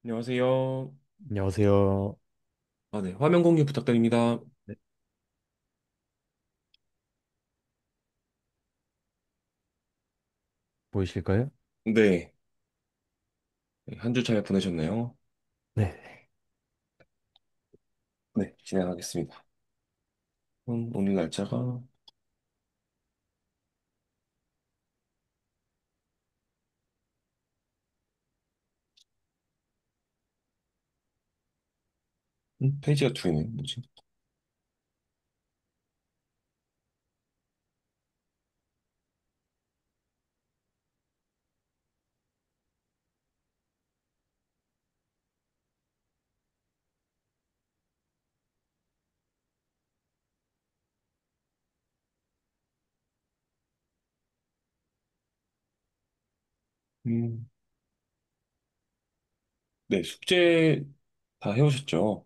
안녕하세요. 안녕하세요. 네, 화면 공유 부탁드립니다. 네, 보이실까요? 네, 한 주 잘 보내셨나요? 네, 네, 진행하겠습니다. 오늘 날짜가 페이지가 두 개네. 뭐지? 음, 네, 숙제 다 해오셨죠?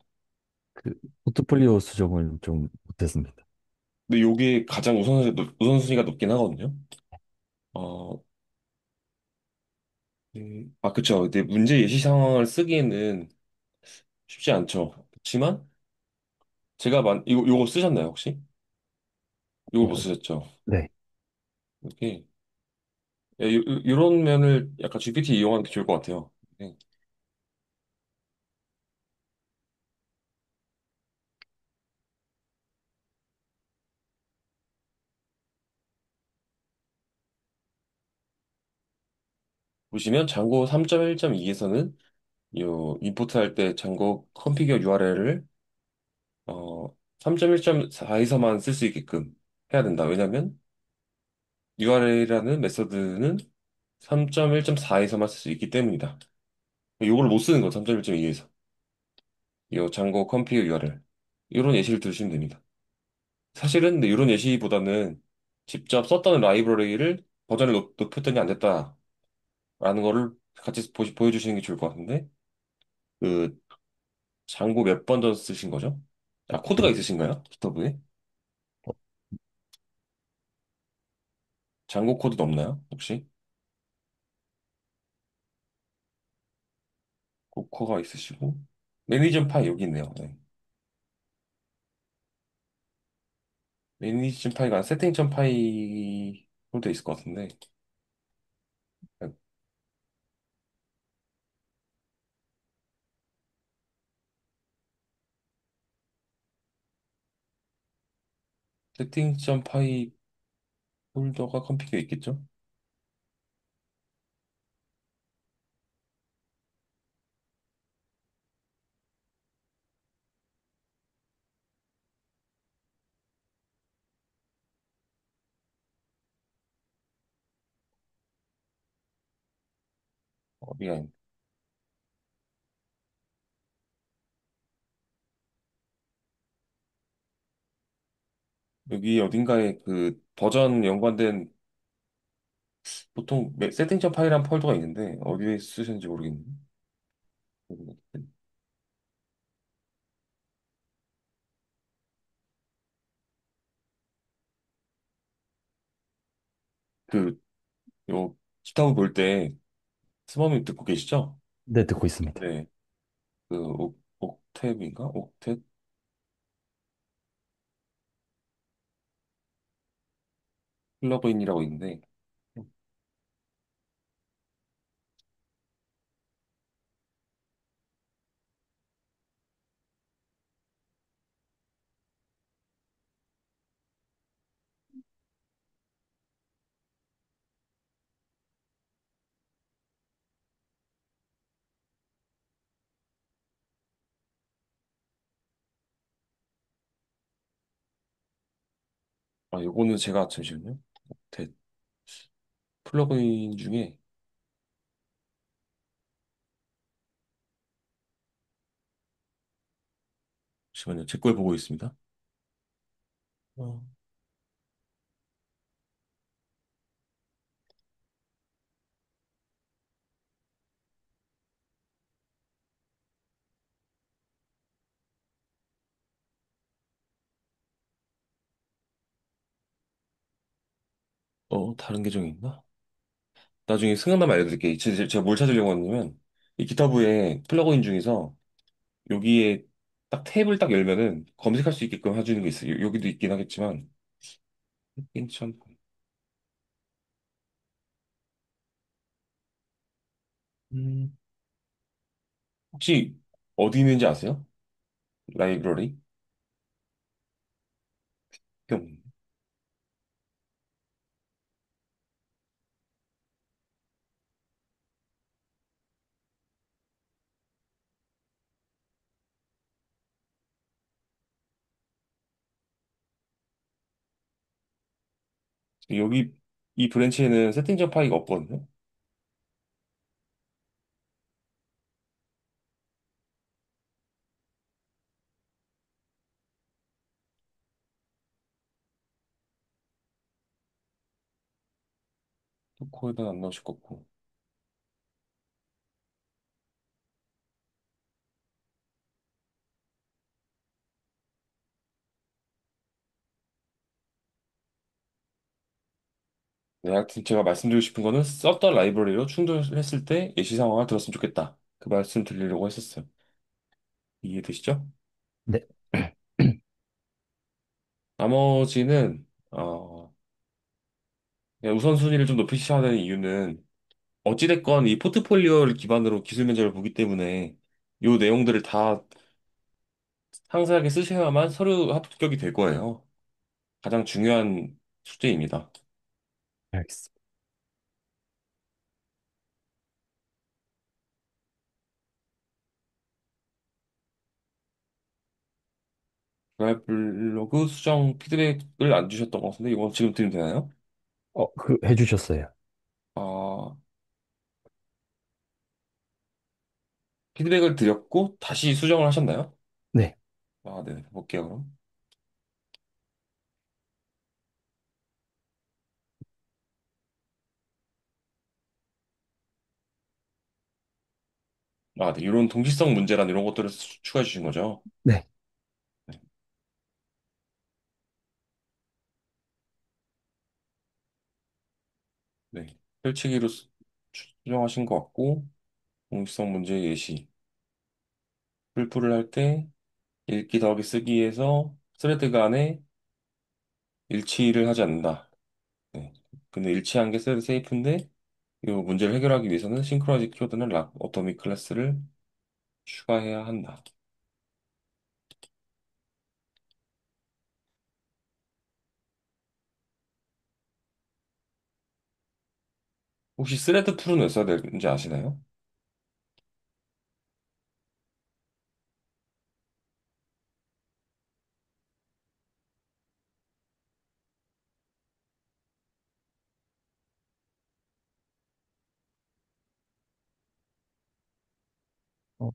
그 포트폴리오 수정을 좀 못했습니다. 근데 요게 가장 우선순위가 높긴 하거든요. 어, 그쵸. 근데 문제 예시 상황을 쓰기에는 쉽지 않죠. 그렇지만 요거 쓰셨나요, 혹시? 요거 못 이거 쓰셨죠? 네, 이게 이런 면을 약간 GPT 이용하는 게 좋을 것 같아요. 네. 보시면 장고 3.1.2에서는 요 임포트 할 때 장고 컨피규어 URL을 3.1.4에서만 쓸 수 있게끔 해야 된다. 왜냐면 URL이라는 메서드는 3.1.4에서만 쓸 수 있기 때문이다. 요걸 못 쓰는 거 3.1.2에서. 요 장고 컨피규어 URL. 이런 예시를 들으시면 됩니다. 사실은 근데 이런 예시보다는 직접 썼던 라이브러리를 버전을 높였더니 안 됐다라는 거를 같이 보여주시는 게 좋을 것 같은데 그 장고 몇 번 전 쓰신 거죠? 코드가 네. 있으신가요? 기터브에? 어, 장고 코드도 없나요? 혹시? 고커가 있으시고 매니저 파일 여기 있네요. 네. 매니저 파일가 세팅.점 파일 폴더 있을 것 같은데 세팅.점 파일 폴더가 컴퓨터에 있겠죠? 어디가 여기 어딘가에 그 버전 연관된 보통 세팅.점 파일이란 폴더가 있는데 어디에 쓰셨는지 모르겠네. 그 요 기타브 볼 때 스머님 듣고 계시죠? 네, 듣고 있습니다. 네. 그 옥탭인가? 옥탭 플러그인이라고 있는데 요거는 제가 잠시만요. 옥탭 플러그인 중에 잠시만요. 제 걸 보고 있습니다. 어, 다른 계정이 있나? 나중에 생각나면 알려드릴게. 제가 뭘 찾으려고 했냐면, 이 기타브의 플러그인 중에서 여기에 딱 탭을 딱 열면은 검색할 수 있게끔 해주는 게 있어요. 여기도 있긴 하겠지만, 인천. 음, 혹시 어디 있는지 아세요? 라이브러리? 뿅. 여기, 이 브랜치에는 세팅점 파일이 없거든요. 코에다 안 나오실 거고. 네, 하여튼 제가 말씀드리고 싶은 거는 썼던 라이브러리로 충돌했을 때 예시 상황을 들었으면 좋겠다. 그 말씀 드리려고 했었어요. 이해되시죠? 네. 나머지는, 그냥 우선순위를 좀 높이셔야 되는 이유는 어찌됐건 이 포트폴리오를 기반으로 기술 면접을 보기 때문에 이 내용들을 다 상세하게 쓰셔야만 서류 합격이 될 거예요. 가장 중요한 숙제입니다. 알겠습니다. 블로그 수정 피드백을 안 주셨던 것 같은데 이건 지금 드리면 되나요? 해주셨어요. 아, 피드백을 드렸고 다시 수정을 하셨나요? 네. 아, 네. 볼게요, 그럼. 아, 네. 이런 동시성 문제란 이런 것들을 추가해 주신 거죠? 네. 네. 네. 펼치기로 수정하신 것 같고, 동시성 문제 예시. 풀풀을 할 때 읽기 더하기 쓰기에서 스레드 간에 일치를 하지 않는다. 네. 근데 일치한 게 스레드 세이프인데, 이 문제를 해결하기 위해서는 싱크로나이즈 키워드는 락 어토믹 클래스를 추가해야 한다. 혹시 스레드 풀은 왜 써야 되는지 아시나요? 어,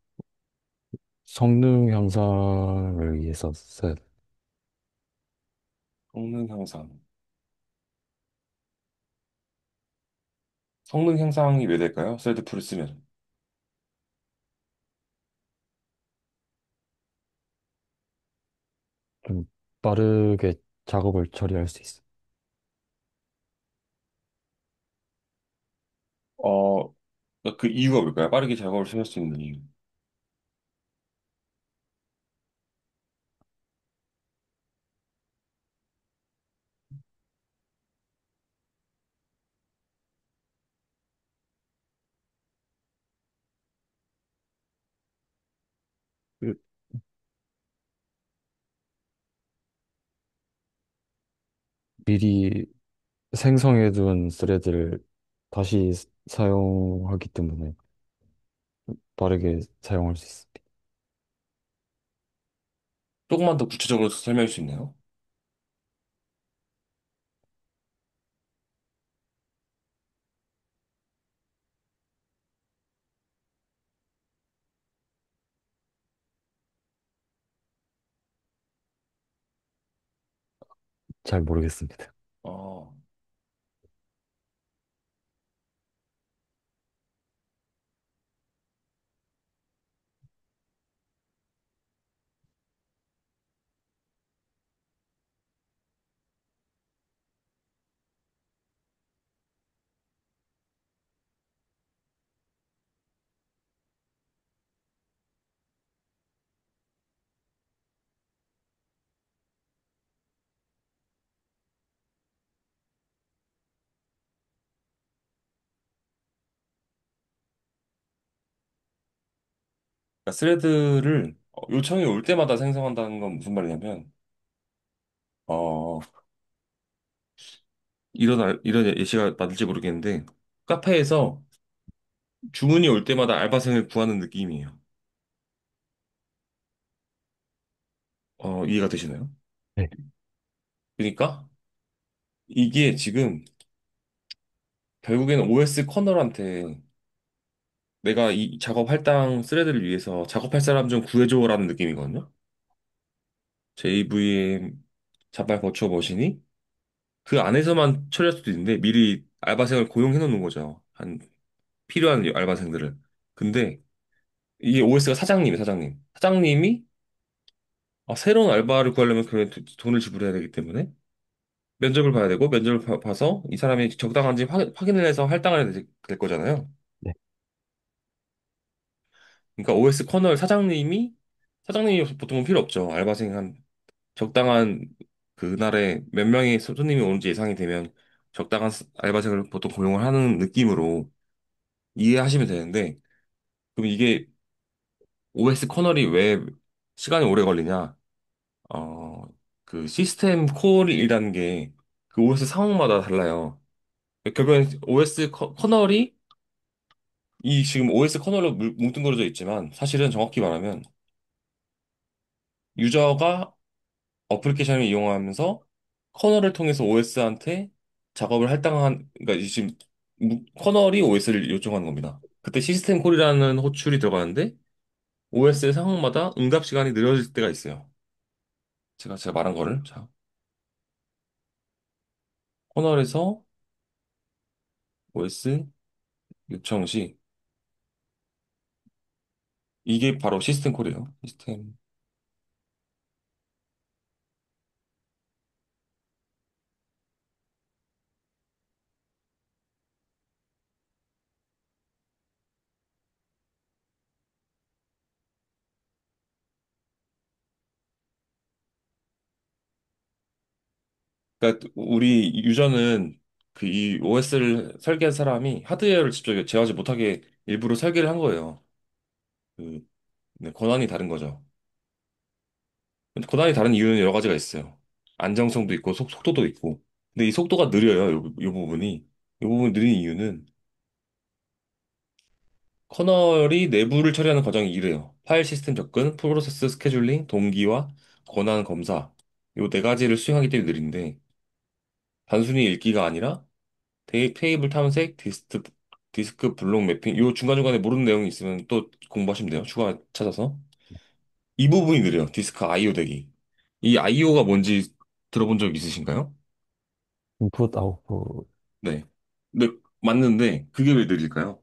성능 향상을 위해서 써야 돼. 성능 향상. 성능 향상이 왜 될까요? 스레드 풀을 쓰면. 좀 빠르게 작업을 처리할 수 있어. 어, 그 이유가 뭘까요? 빠르게 작업을 수행할 수 있는 이유. 그 미리 생성해둔 스레드를 다시 사용하기 때문에 빠르게 사용할 수 있습니다. 조금만 더 구체적으로 설명할 수 있나요? 잘 모르겠습니다. 어, 그러니까 스레드를 요청이 올 때마다 생성한다는 건 무슨 말이냐면, 어, 이런 예시가 맞을지 모르겠는데, 카페에서 주문이 올 때마다 알바생을 구하는 느낌이에요. 이해가 되시나요? 네. 그러니까 이게 지금 결국에는 OS 커널한테 내가 이 작업 할당 스레드를 위해서 작업할 사람 좀 구해줘라는 느낌이거든요. JVM 자발 버추어 머신이 그 안에서만 처리할 수도 있는데 미리 알바생을 고용해 놓는 거죠. 한 필요한 알바생들을. 근데 이게 OS가 사장님이 사장님. 사장님이 새로운 알바를 구하려면 그래 돈을 지불해야 되기 때문에 면접을 봐야 되고 면접을 봐서 이 사람이 적당한지 확인을 해서 할당을 해야 될 거잖아요. 네. 그러니까 OS 커널 사장님이 보통은 필요 없죠. 알바생 한 적당한 그날에 몇 명의 손님이 오는지 예상이 되면 적당한 알바생을 보통 고용을 하는 느낌으로 이해하시면 되는데 그럼 이게 OS 커널이 왜 시간이 오래 걸리냐? 어, 그 시스템 콜이라는 게 그 OS 상황마다 달라요. 결국엔 OS 커널이 이 지금 OS 커널로 뭉뚱그려져 있지만 사실은 정확히 말하면 유저가 어플리케이션을 이용하면서 커널을 통해서 OS한테 작업을 할당한 그러니까 이 지금 커널이 OS를 요청하는 겁니다. 그때 시스템 콜이라는 호출이 들어가는데 OS의 상황마다 응답 시간이 느려질 때가 있어요. 제가 말한 거를 자 커널에서 OS 요청 시 이게 바로 시스템 콜이에요. 시스템. 그러니까 우리 유저는 그 이 OS를 설계한 사람이 하드웨어를 직접 제어하지 못하게 일부러 설계를 한 거예요. 그 네, 권한이 다른 거죠. 근데 권한이 다른 이유는 여러 가지가 있어요. 안정성도 있고 속도도 있고. 근데 이 속도가 느려요. 이 부분이. 이 부분이 느린 이유는 커널이 내부를 처리하는 과정이 이래요. 파일 시스템 접근, 프로세스 스케줄링, 동기화, 권한 검사. 요 네 가지를 수행하기 때문에 느린데 단순히 읽기가 아니라 테이블 탐색, 디스크 블록 매핑 요 중간중간에 모르는 내용이 있으면 또 공부하시면 돼요. 추가 찾아서. 이 부분이 느려요. 디스크 IO 대기. 이 IO가 뭔지 들어본 적 있으신가요? 인풋, 아웃풋, 네. 근데 맞는데 그게 왜 느릴까요?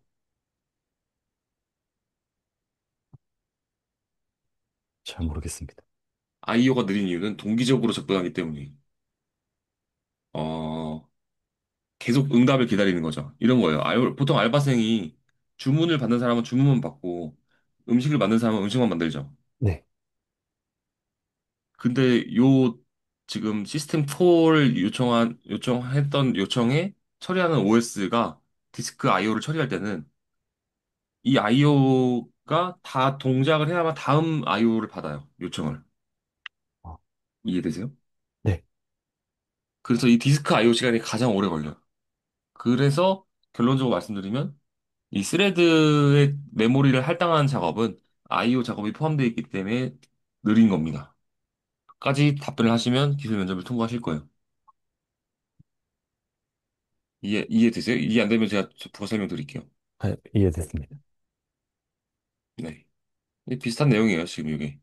잘 모르겠습니다. IO가 느린 이유는 동기적으로 접근하기 때문에 어 계속 응답을 기다리는 거죠. 이런 거예요. 보통 알바생이 주문을 받는 사람은 주문만 받고 음식을 만든 사람은 음식만 만들죠. 네. 근데 요 지금 시스템 콜 요청했던 요청에 처리하는 OS가 디스크 IO를 처리할 때는 이 IO가 다 동작을 해야만 다음 IO를 받아요. 요청을. 아, 이해되세요? 네. 그래서 이 디스크 IO 시간이 가장 오래 걸려요. 그래서 결론적으로 말씀드리면 이 스레드의 메모리를 할당하는 작업은 IO 작업이 포함되어 있기 때문에 느린 겁니다. 까지 답변을 하시면 기술 면접을 통과하실 거예요. 이해되세요? 이해 안 되면 제가 부가 설명드릴게요. 이해됐습니다. 네. 비슷한 내용이에요, 지금 이게.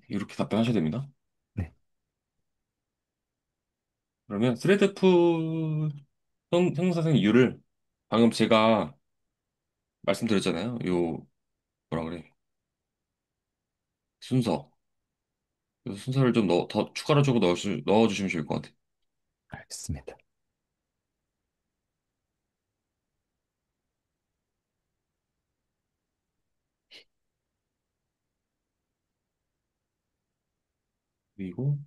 이렇게 답변하셔야 됩니다. 네. 그러면 스레드풀 형사생 이유를 방금 제가 말씀드렸잖아요. 요, 뭐라 그래. 순서. 그래서 순서를 좀 더 추가로 조금 넣어주시면 좋을 것 같아요. 알겠습니다. 그리고,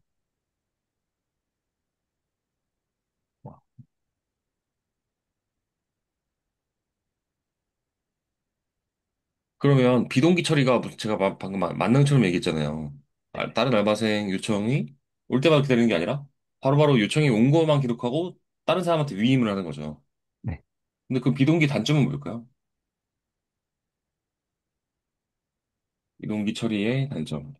그러면 비동기 처리가 제가 방금 만능처럼 얘기했잖아요. 네. 다른 알바생 요청이 올 때마다 기다리는 게 아니라 바로바로 요청이 온 것만 기록하고 다른 사람한테 위임을 하는 거죠. 네. 근데 그 비동기 단점은 뭘까요? 비동기 처리의 단점.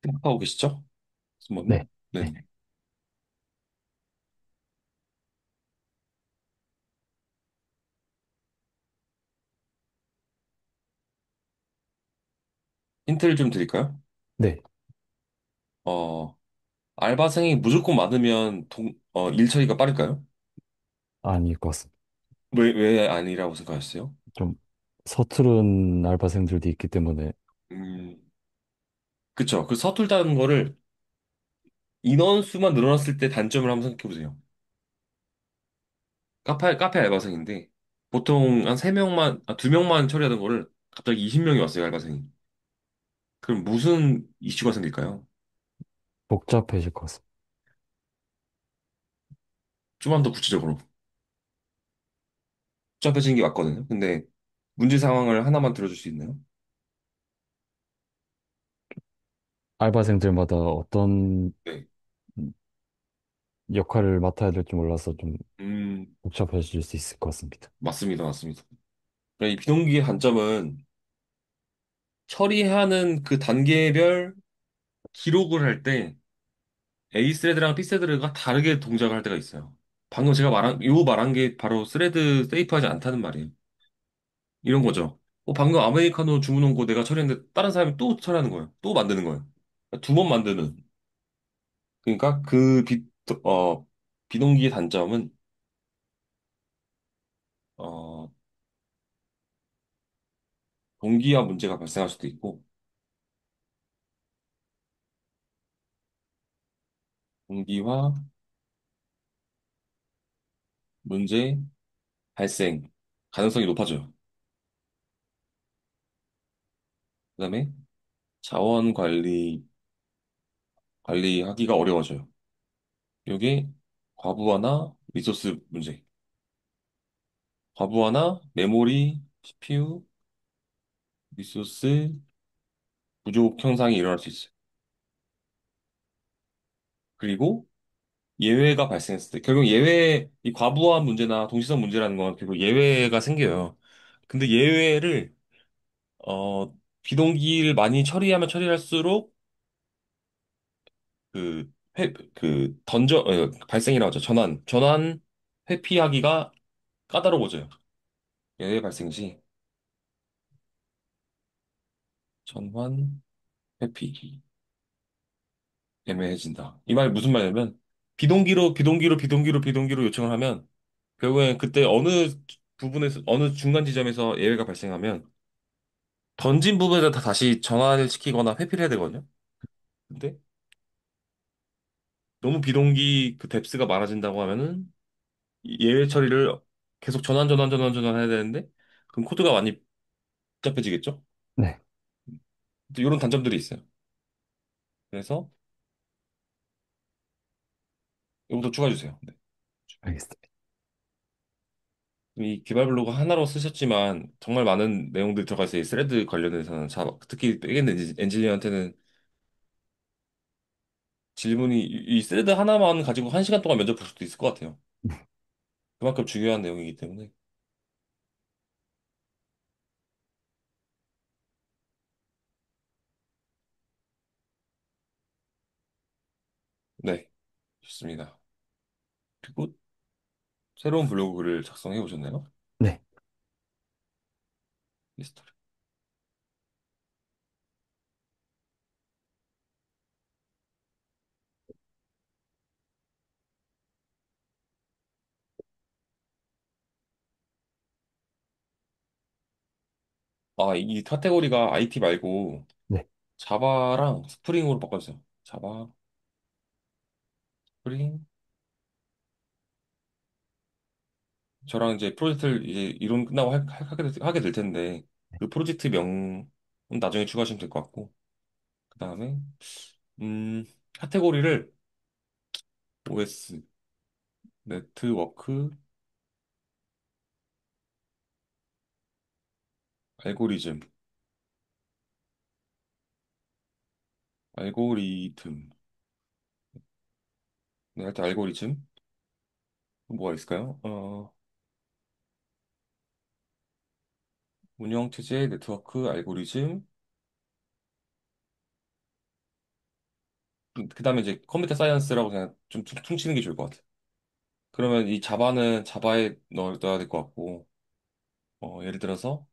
생각하고 계시죠? 네. 한번. 네. 네네. 힌트를 좀 드릴까요? 네. 어, 알바생이 무조건 많으면 일 처리가 빠를까요? 아닐 것 같습니다. 왜 아니라고 생각하셨어요? 좀 서투른 알바생들도 있기 때문에 음, 그쵸. 그 서툴다는 거를 인원수만 늘어났을 때 단점을 한번 생각해 보세요. 카페 알바생인데 보통 한 3명만, 2명만 처리하던 거를 갑자기 20명이 왔어요, 알바생이. 그럼 무슨 이슈가 생길까요? 복잡해질 것 같습니다. 좀만 더 구체적으로. 복잡해지는 게 맞거든요. 근데 문제 상황을 하나만 들어줄 수 있나요? 알바생들마다 어떤 네. 역할을 맡아야 될지 몰라서 좀 음, 복잡해질 수 있을 것 같습니다. 맞습니다. 맞습니다. 그러니까 이 비동기의 단점은 처리하는 그 단계별 기록을 할 때 A 스레드랑 B 스레드가 다르게 동작을 할 때가 있어요. 방금 제가 말한 게 바로 스레드 세이프하지 않다는 말이에요. 이런 거죠. 방금 아메리카노 주문 온 거 내가 처리했는데 다른 사람이 또 처리하는 거예요. 또 만드는 거예요. 2번 만드는. 그러니까 비동기의 단점은, 어, 동기화 문제가 발생할 수도 있고, 동기화 문제 발생 가능성이 높아져요. 그다음에 자원 관리하기가 어려워져요. 이게 과부하나 리소스 문제. 과부하나 메모리, CPU, 리소스 부족 현상이 일어날 수 있어요. 그리고 예외가 발생했을 때, 결국 이 과부하 문제나 동시성 문제라는 건 결국 예외가 생겨요. 근데 예외를, 어, 비동기를 많이 처리하면 처리할수록 그, 발생이라고 하죠. 전환 회피하기가 까다로워져요. 예외 발생 시 전환 회피. 애매해진다. 이 말이 무슨 말이냐면 비동기로 요청을 하면 결국엔 그때 어느 중간 지점에서 예외가 발생하면 던진 부분에다 다시 전환을 시키거나 회피를 해야 되거든요. 근데 너무 비동기 그 뎁스가 많아진다고 하면은 이 예외 처리를 계속 전환 해야 되는데 그럼 코드가 많이 복잡해지겠죠? 네. 이런 단점들이 있어요. 그래서 이것도 추가해 주세요. 네. 알겠습니다. 이 기발 블로그 하나로 쓰셨지만 정말 많은 내용들이 들어가 있어요. 이 스레드 관련해서는 특히 백엔드 엔지니어한테는 이 스레드 하나만 가지고 1시간 동안 면접 볼 수도 있을 것 같아요. 그만큼 중요한 내용이기 때문에. 네, 좋습니다. 그리고 새로운 블로그를 작성해 오셨나요? 네. 리스트. 이 카테고리가 IT 말고 네. 자바랑 스프링으로 바꿔주세요. 자바, 스프링. 저랑 이제 프로젝트를 이제 이론 끝나고 하게 될 텐데 그 프로젝트 명은 나중에 추가하시면 될 것 같고 그 다음에 음 카테고리를 OS, 네트워크, 알고리즘, 알고리즘. 네, 하여튼 알고리즘 뭐가 있을까요? 운영체제, 네트워크, 알고리즘. 그 다음에 이제 컴퓨터 사이언스라고 그냥 좀 퉁치는 게 좋을 것 같아요. 그러면 이 자바는 자바에 넣어야 될 것 같고, 예를 들어서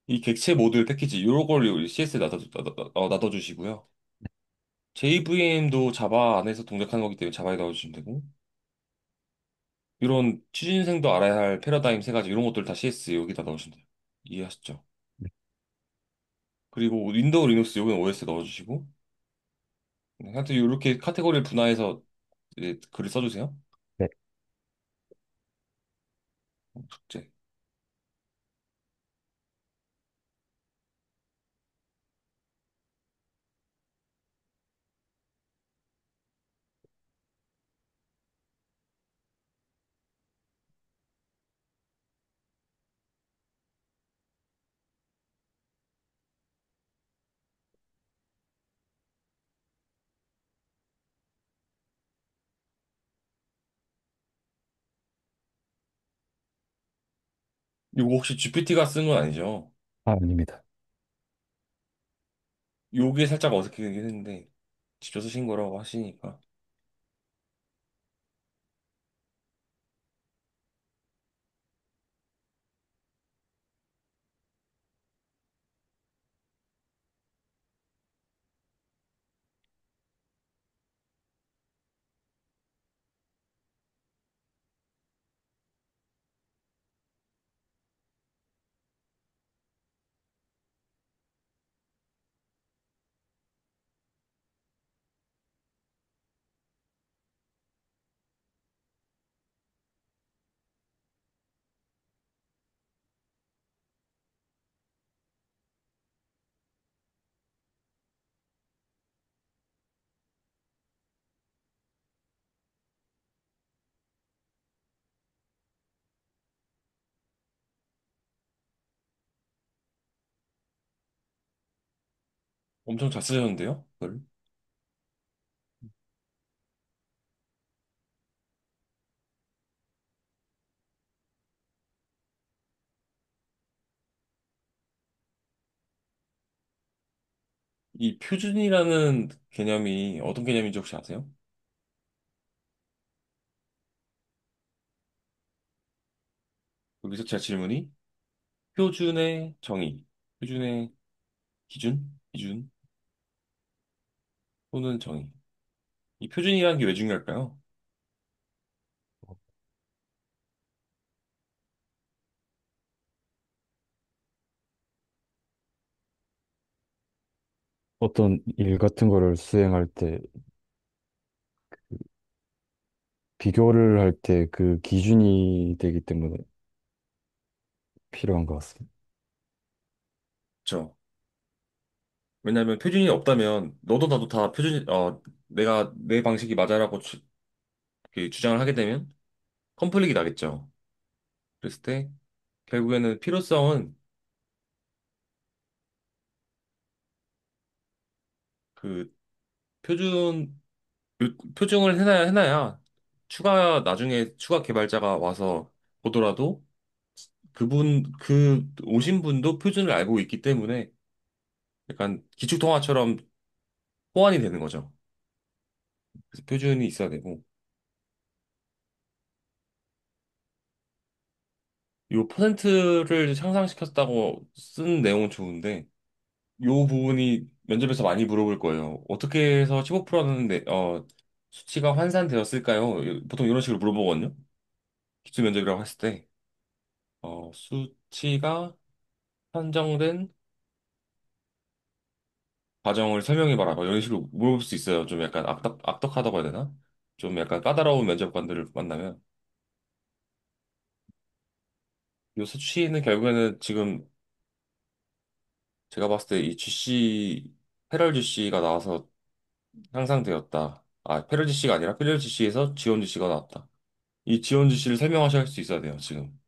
이 객체 모듈 패키지, 요런 걸 CS에 놔둬주시고요. JVM도 자바 안에서 동작하는 거기 때문에 자바에 넣어주시면 되고, 이런 취준생도 알아야 할 패러다임 세 가지, 이런 것들 다 CS 여기다 넣으시면 돼요. 이해하셨죠? 네. 그리고 윈도우, 리눅스, 여기는 OS 넣어주시고, 네, 하여튼 이렇게 카테고리를 분화해서 이제 글을 써주세요. 네. 숙제. 이거 혹시 GPT가 쓴 건 아니죠? 아, 아닙니다. 요게 살짝 어색하긴 했는데, 직접 쓰신 거라고 하시니까. 엄청 잘 쓰셨는데요? 그걸? 이 표준이라는 개념이 어떤 개념인지 혹시 아세요? 여기서 제 질문이 표준의 정의, 표준의 기준 또는 정의. 이 표준이라는 게 왜 중요할까요? 어떤 일 같은 거를 수행할 때, 비교를 할 때 그 기준이 되기 때문에 필요한 것 같습니다. 그렇죠. 왜냐하면 표준이 없다면 너도 나도 다 내가 내 방식이 맞아라고 이렇게 주장을 하게 되면 컨플릭이 나겠죠. 그랬을 때 결국에는 필요성은 그 표준 표준을 해놔야 나중에 추가 개발자가 와서 보더라도 그 오신 분도 표준을 알고 있기 때문에 약간 기축통화처럼 호환이 되는 거죠. 그래서 표준이 있어야 되고 요 퍼센트를 향상시켰다고 쓴 내용은 좋은데 요 부분이 면접에서 많이 물어볼 거예요. 어떻게 해서 15%는 수치가 환산되었을까요? 보통 이런 식으로 물어보거든요. 기출 면접이라고 했을 때 수치가 산정된 과정을 설명해봐라. 뭐 이런 식으로 물어볼 수 있어요. 좀 약간 악덕하다고 해야 되나? 좀 약간 까다로운 면접관들을 만나면. 요 수치는 결국에는 지금 제가 봤을 때 이 GC, 패럴 GC가 나와서 향상되었다. 아, 패럴 GC가 아니라 패럴 GC에서 지원 GC가 나왔다. 이 지원 GC를 설명하실 수 있어야 돼요, 지금.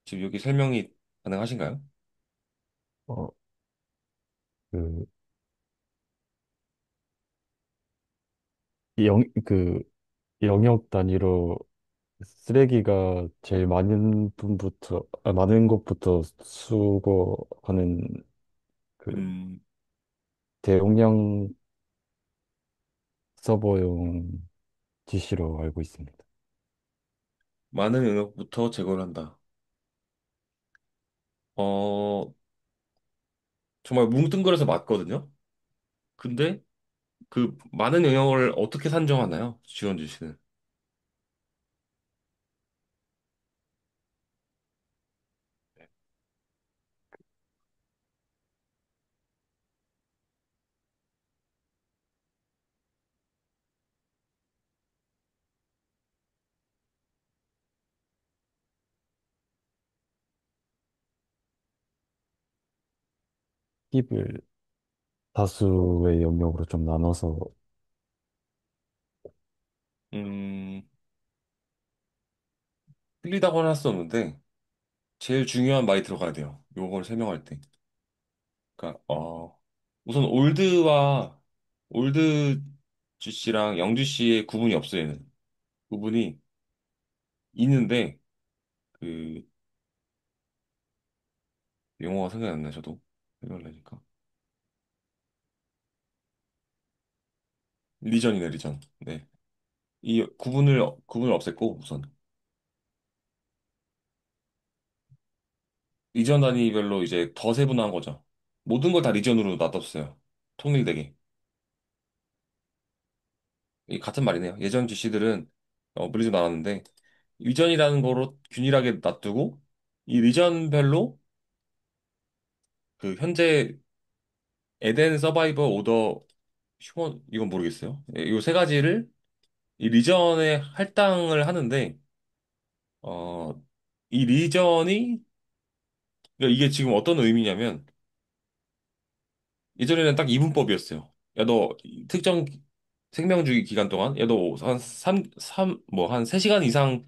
지금 여기 설명이 가능하신가요? 어, 그, 그, 영역 단위로 쓰레기가 제일 많은 것부터 수거하는 그 음, 대용량 서버용 GC로 알고 있습니다. 많은 영역부터 제거를 한다. 어, 정말 뭉뚱그려서 맞거든요? 근데 그 많은 영역을 어떻게 산정하나요? 지원 GC는. 팁을 다수의 영역으로 좀 나눠서 음, 틀리다고는 할 수 없는데, 제일 중요한 말이 들어가야 돼요. 요걸 설명할 때. 그러니까, 우선 올드 GC랑 영 GC의 구분이 없어요, 얘는. 구분이 있는데, 그, 용어가 생각이 안 나요, 저도. 해달라니까. 리전이네, 리전. 네. 이 구분을 없앴고, 우선. 리전 단위별로 이제 더 세분화한 거죠. 모든 걸 다 리전으로 놔뒀어요. 통일되게. 이 같은 말이네요. 예전 GC들은 리전 나눴는데, 리전이라는 거로 균일하게 놔두고, 이 리전별로 그 현재 에덴 서바이버 오더 휴먼 이건 모르겠어요. 이 세 가지를 이 리전에 할당을 하는데 어 이 리전이 그러니까 이게 지금 어떤 의미냐면 예전에는 딱 이분법이었어요. 야 너 특정 생명주기 기간 동안 야 너 한 3한 3시간 이상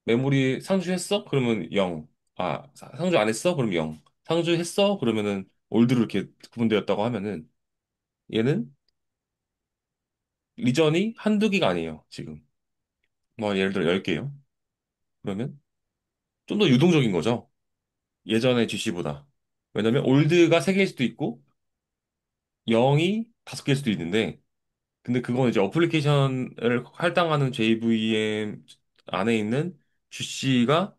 메모리 상주했어? 그러면 0. 아, 상주 안 했어? 그럼 0. 상주했어? 그러면은 올드로 이렇게 구분되었다고 하면은 얘는 리전이 한두 개가 아니에요, 지금. 뭐 예를 들어 10개요. 그러면 좀 더 유동적인 거죠. 예전의 GC보다. 왜냐면 올드가 3개일 수도 있고 0이 5개일 수도 있는데 근데 그건 이제 어플리케이션을 할당하는 JVM 안에 있는 GC가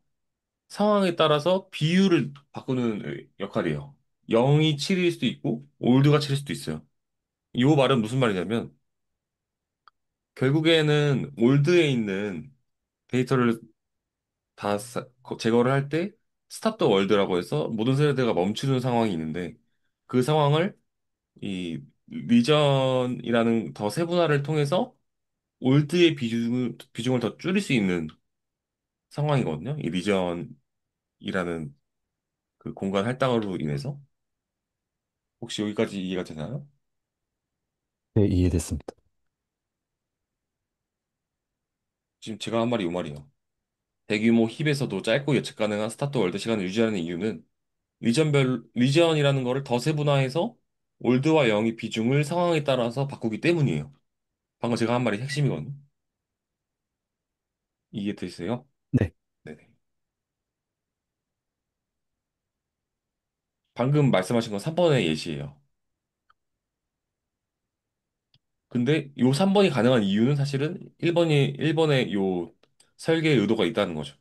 상황에 따라서 비율을 바꾸는 역할이에요. 0이 7일 수도 있고 올드가 7일 수도 있어요. 이 말은 무슨 말이냐면 결국에는 올드에 있는 데이터를 제거를 할 때 스탑 더 월드라고 해서 모든 세대가 멈추는 상황이 있는데 그 상황을 이 리전이라는 더 세분화를 통해서 올드의 비중을 더 줄일 수 있는 상황이거든요. 이 리전이라는 그 공간 할당으로 인해서 혹시 여기까지 이해가 되나요? 네, 이해됐습니다. 지금 제가 한 말이 이 말이에요. 대규모 힙에서도 짧고 예측 가능한 스타트 월드 시간을 유지하는 이유는 리전이라는 거를 더 세분화해서 올드와 영의 비중을 상황에 따라서 바꾸기 때문이에요. 방금 제가 한 말이 핵심이거든요. 이해되세요? 네, 네네. 방금 말씀하신 건 3번의 예시예요. 근데 요 3번이 가능한 이유는 사실은 1번의 요 설계의 의도가 있다는 거죠.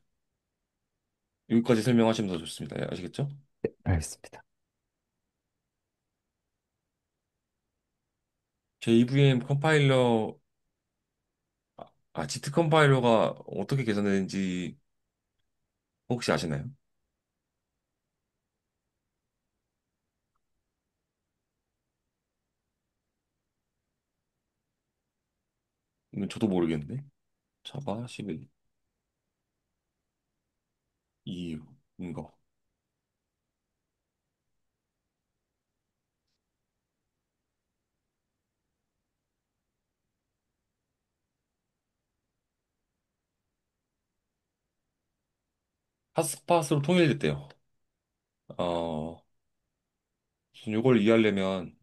여기까지 설명하시면 더 좋습니다. 예, 아시겠죠? 네, 알겠습니다. JVM 컴파일러, 지트 컴파일러가 어떻게 계산되는지, 혹시 아시나요? 이건 저도 모르겠네. 자바 11 이유인 거. 핫스팟으로 통일됐대요. 어, 이걸 이해하려면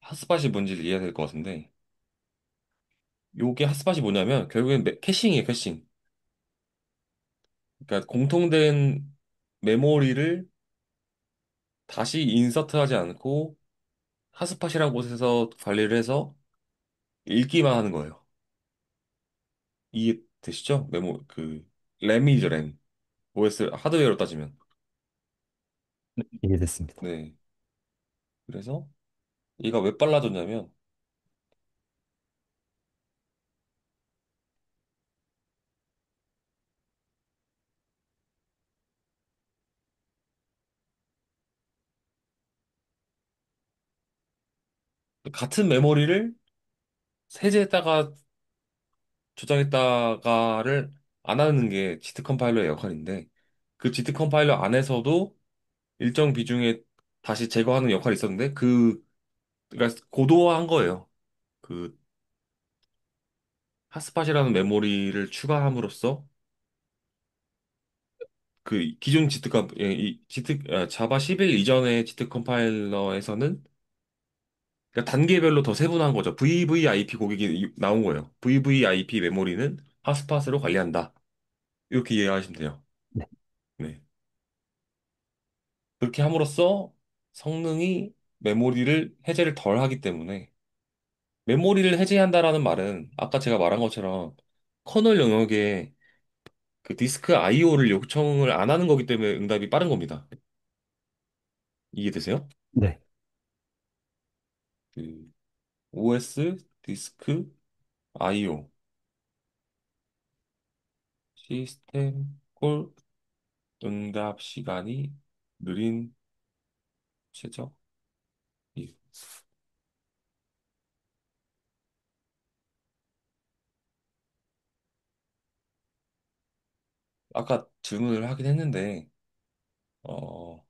핫스팟이 뭔지를 이해해야 될 것 같은데, 요게 핫스팟이 뭐냐면 결국엔 캐싱이에요, 캐싱. 그러니까 공통된 메모리를 다시 인서트하지 않고 핫스팟이라는 곳에서 관리를 해서 읽기만 하는 거예요. 이해되시죠? 램이죠, 램. OS 하드웨어로 따지면. 이해됐습니다. 네. 그래서 얘가 왜 빨라졌냐면 같은 메모리를 세제에다가 저장했다가를 안 하는 게 지트 컴파일러의 역할인데 그 지트 컴파일러 안에서도 일정 비중의 다시 제거하는 역할이 있었는데 그러니까 고도화한 거예요. 그 핫스팟이라는 메모리를 추가함으로써 그 기존 자바 11 이전의 지트 컴파일러에서는 그러니까 단계별로 더 세분화한 거죠. VVIP 고객이 나온 거예요. VVIP 메모리는 핫스팟으로 관리한다. 이렇게 이해하시면 돼요. 네. 네. 그렇게 함으로써 성능이 메모리를 해제를 덜 하기 때문에 메모리를 해제한다라는 말은 아까 제가 말한 것처럼 커널 영역에 그 디스크 IO를 요청을 안 하는 거기 때문에 응답이 빠른 겁니다. 이해되세요? 네. 그 OS 디스크 IO 시스템 콜 응답 시간이 느린 최적. 이유. 아까 질문을 하긴 했는데 어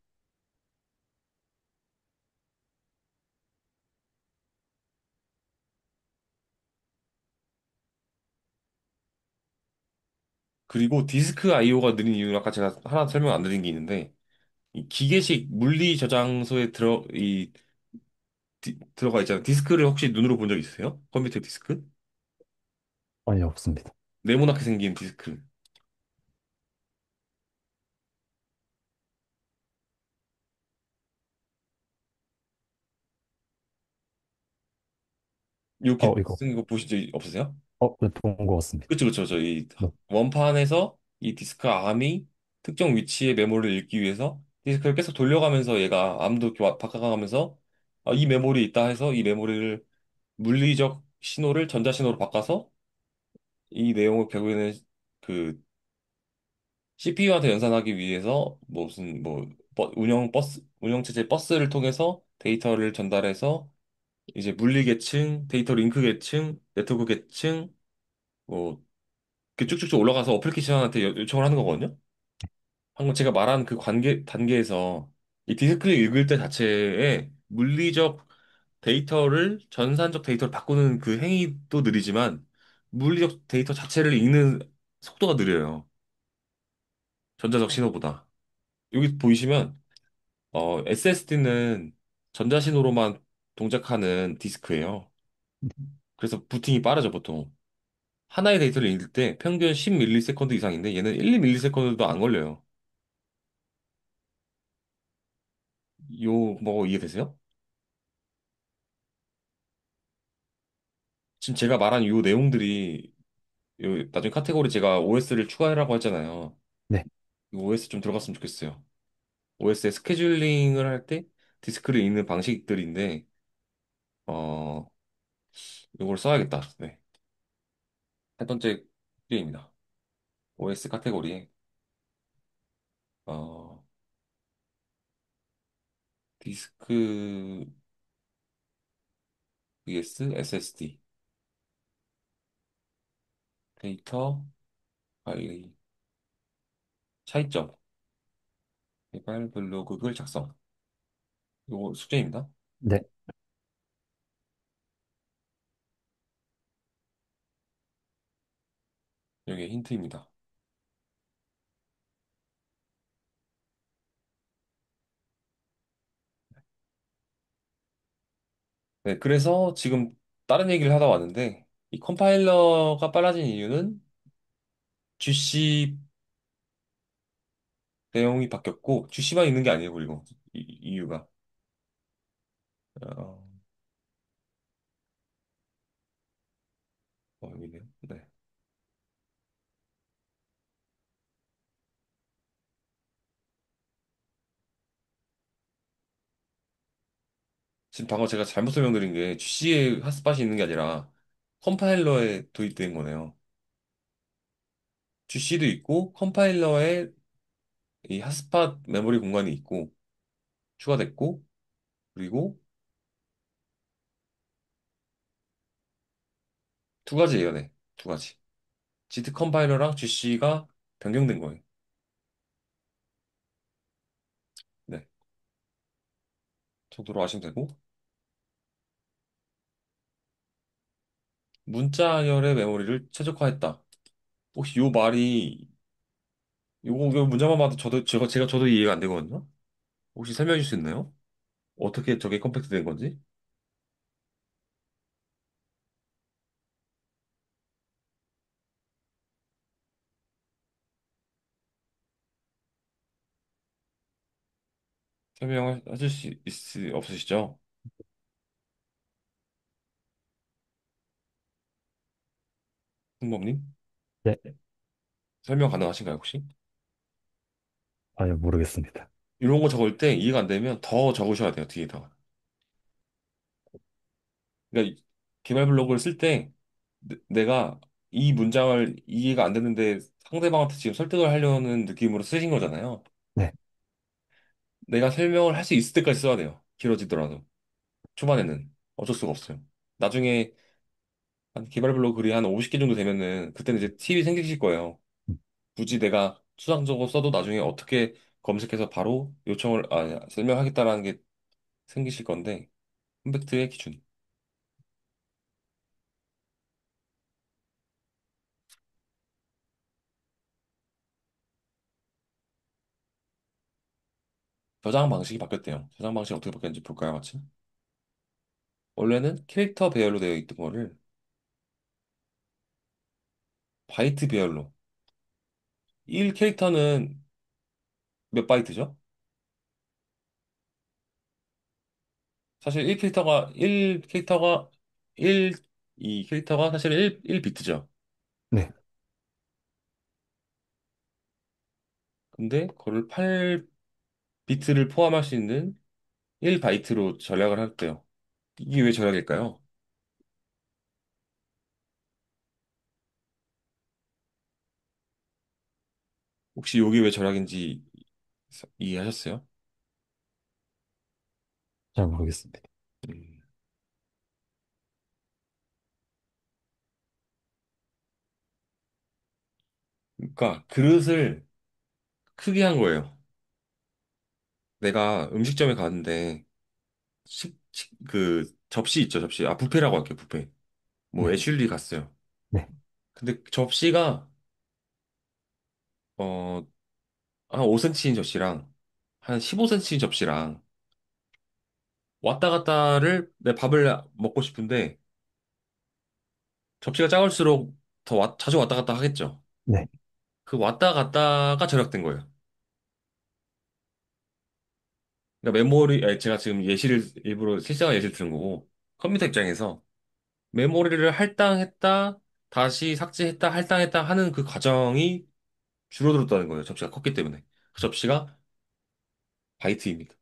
그리고 디스크 IO가 느린 이유는 아까 제가 하나 설명 안 드린 게 있는데 이 기계식 물리 저장소에 들어가 있잖아요. 디스크를 혹시 눈으로 본 적 있으세요? 컴퓨터 디스크? 아니, 없습니다. 네모나게 생긴 디스크. 이렇게 이거, 생긴 거 보신 적 없으세요? 네, 본것 같습니다. 그쵸, 그쵸. 저희 네. 원판에서 이 디스크 암이 특정 위치의 메모리를 읽기 위해서 디스크를 계속 돌려가면서 얘가 암도 이렇게 바꿔가면서 이 메모리 있다 해서 이 메모리를 물리적 신호를 전자 신호로 바꿔서 이 내용을 결국에는 그 CPU한테 연산하기 위해서 무슨 뭐 운영 체제 버스를 통해서 데이터를 전달해서 이제 물리 계층, 데이터 링크 계층, 네트워크 계층 뭐 이렇게 쭉쭉쭉 올라가서 어플리케이션한테 요청을 하는 거거든요. 방금 제가 말한 그 단계에서 이 디스크를 읽을 때 자체에 물리적 데이터를 전산적 데이터를 바꾸는 그 행위도 느리지만 물리적 데이터 자체를 읽는 속도가 느려요. 전자적 신호보다. 여기 보이시면 SSD는 전자신호로만 동작하는 디스크예요. 그래서 부팅이 빠르죠, 보통. 하나의 데이터를 읽을 때 평균 10ms 이상인데 얘는 1, 2ms 안 걸려요. 뭐 이해되세요? 지금 제가 말한 요 내용들이 나중에 카테고리 제가 OS를 추가하라고 했잖아요. 네. OS 좀 들어갔으면 좋겠어요. OS에 스케줄링을 할 때 디스크를 읽는 방식들인데 어 요걸 써야겠다. 네. 세 번째 게임이다. OS 카테고리에 어 디스크 vs SSD. 데이터 관리 차이점 개발 블로그글 작성. 이거 숙제입니다. 네. 여기 힌트입니다. 네, 그래서 지금 다른 얘기를 하다 왔는데 이 컴파일러가 빨라진 이유는 GC 내용이 바뀌었고 GC만 있는 게 아니에요. 그리고 이유가 어, 여기 있네요. 네. 지금 방금 제가 잘못 설명드린 게 GC에 핫스팟이 있는 게 아니라 컴파일러에 도입된 거네요. GC도 있고 컴파일러에 이 핫스팟 메모리 공간이 있고 추가됐고 그리고 두 가지예요. 네. 두 가지. 지트 컴파일러랑 GC가 변경된 거예요. 네. 정도로 아시면 되고 문자열의 메모리를 최적화했다. 혹시 요 말이 요거 문장만 봐도 저도 이해가 안 되거든요. 혹시 설명해 줄 수 있나요? 어떻게 저게 컴팩트 된 건지? 설명하실 없으시죠? 홍범님? 네. 설명 가능하신가요, 혹시? 아유, 모르겠습니다. 이런 거 적을 때 이해가 안 되면 더 적으셔야 돼요, 뒤에다가. 그러니까 개발 블로그를 쓸 때 내가 이 문장을 이해가 안 되는데 상대방한테 지금 설득을 하려는 느낌으로 쓰신 거잖아요. 네. 내가 설명을 할 수 있을 때까지 써야 돼요. 길어지더라도. 초반에는 어쩔 수가 없어요. 나중에 한 개발 블로그 글이 한 50개 정도 되면은 그때는 이제 팁이 생기실 거예요. 음, 굳이 내가 수상적으로 써도 나중에 어떻게 검색해서 바로 설명하겠다라는 게 생기실 건데 컴팩트의 기준. 저장 방식이 바뀌었대요. 저장 방식이 어떻게 바뀌었는지 볼까요, 마침? 원래는 캐릭터 배열로 되어 있던 거를 바이트 배열로. 1 캐릭터는 몇 바이트죠? 사실 1 이 캐릭터가 사실 1비트죠. 네. 근데 그걸 8비트를 포함할 수 있는 1바이트로 전략을 했대요. 이게 왜 전략일까요? 혹시 이게 왜 전략인지 이해하셨어요? 잘 모르겠습니다. 음, 그러니까 그릇을 크게 한 거예요. 내가 음식점에 가는데 그 접시 있죠, 접시. 아, 뷔페라고 할게요, 뷔페. 뭐 네. 애슐리 갔어요. 네. 근데 접시가 어, 한 5cm인 접시랑 한 15cm인 접시랑 왔다 갔다를 내 밥을 먹고 싶은데 접시가 작을수록 자주 왔다 갔다 하겠죠. 네. 그 왔다 갔다가 절약된 거예요. 그러니까 제가 지금 예시를 일부러 실생활 예시를 드는 거고 컴퓨터 입장에서 메모리를 할당했다 다시 삭제했다 할당했다 하는 그 과정이 줄어들었다는 거예요. 접시가 컸기 때문에. 그 접시가 바이트입니다.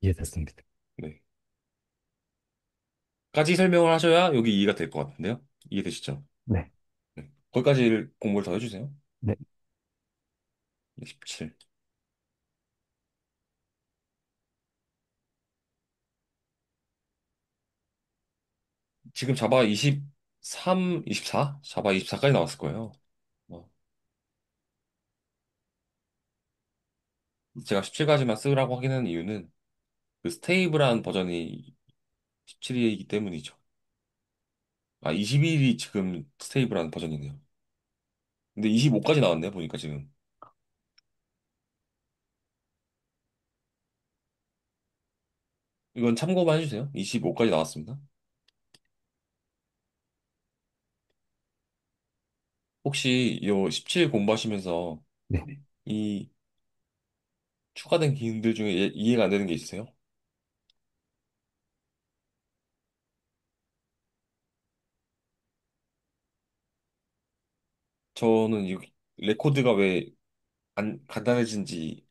이해됐습니다. 네. 까지 설명을 하셔야 여기 이해가 될 것 같은데요. 이해되시죠? 네. 네. 거기까지 공부를 더 해주세요. 네. 17. 지금 자바 20 3, 24? 자바 24까지 나왔을 거예요. 어, 제가 17까지만 쓰라고 하긴 한 이유는 그 스테이블한 버전이 17이기 때문이죠. 아, 21이 지금 스테이블한 버전이네요. 근데 25까지 나왔네, 보니까 지금. 이건 참고만 해주세요. 25까지 나왔습니다. 혹시 이 17 공부하시면서 네. 이 추가된 기능들 중에 이해가 안 되는 게 있으세요? 저는 이 레코드가 왜 안 간단해진지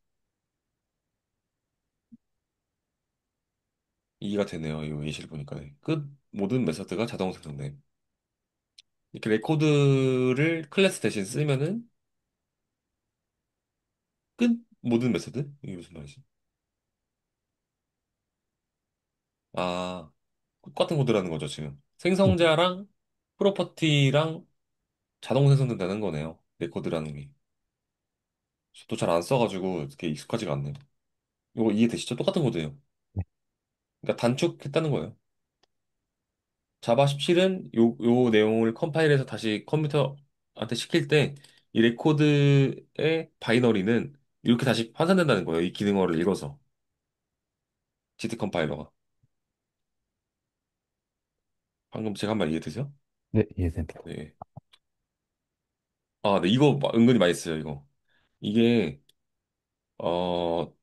이해가 되네요. 이 예시를 보니까. 끝 모든 메서드가 자동 생성돼. 이렇게 레코드를 클래스 대신 쓰면은 끝 모든 메서드? 이게 무슨 말이지? 아, 똑같은 코드라는 거죠, 지금. 네. 생성자랑 프로퍼티랑 자동 생성된다는 거네요. 레코드라는 게. 저도 잘 안 써가지고 이렇게 익숙하지가 않네요. 이거 이해되시죠? 똑같은 코드예요. 네. 그러니까 단축했다는 거예요. 자바 17은 요 내용을 컴파일해서 다시 컴퓨터한테 시킬 때 이 레코드의 바이너리는 이렇게 다시 환산된다는 거예요. 이 기능어를 읽어서. GT 컴파일러가. 방금 제가 한 말 이해되세요? 네, 이해됩니다. 네. 아, 네. 이거 은근히 많이 써요, 이거. 이게, 어,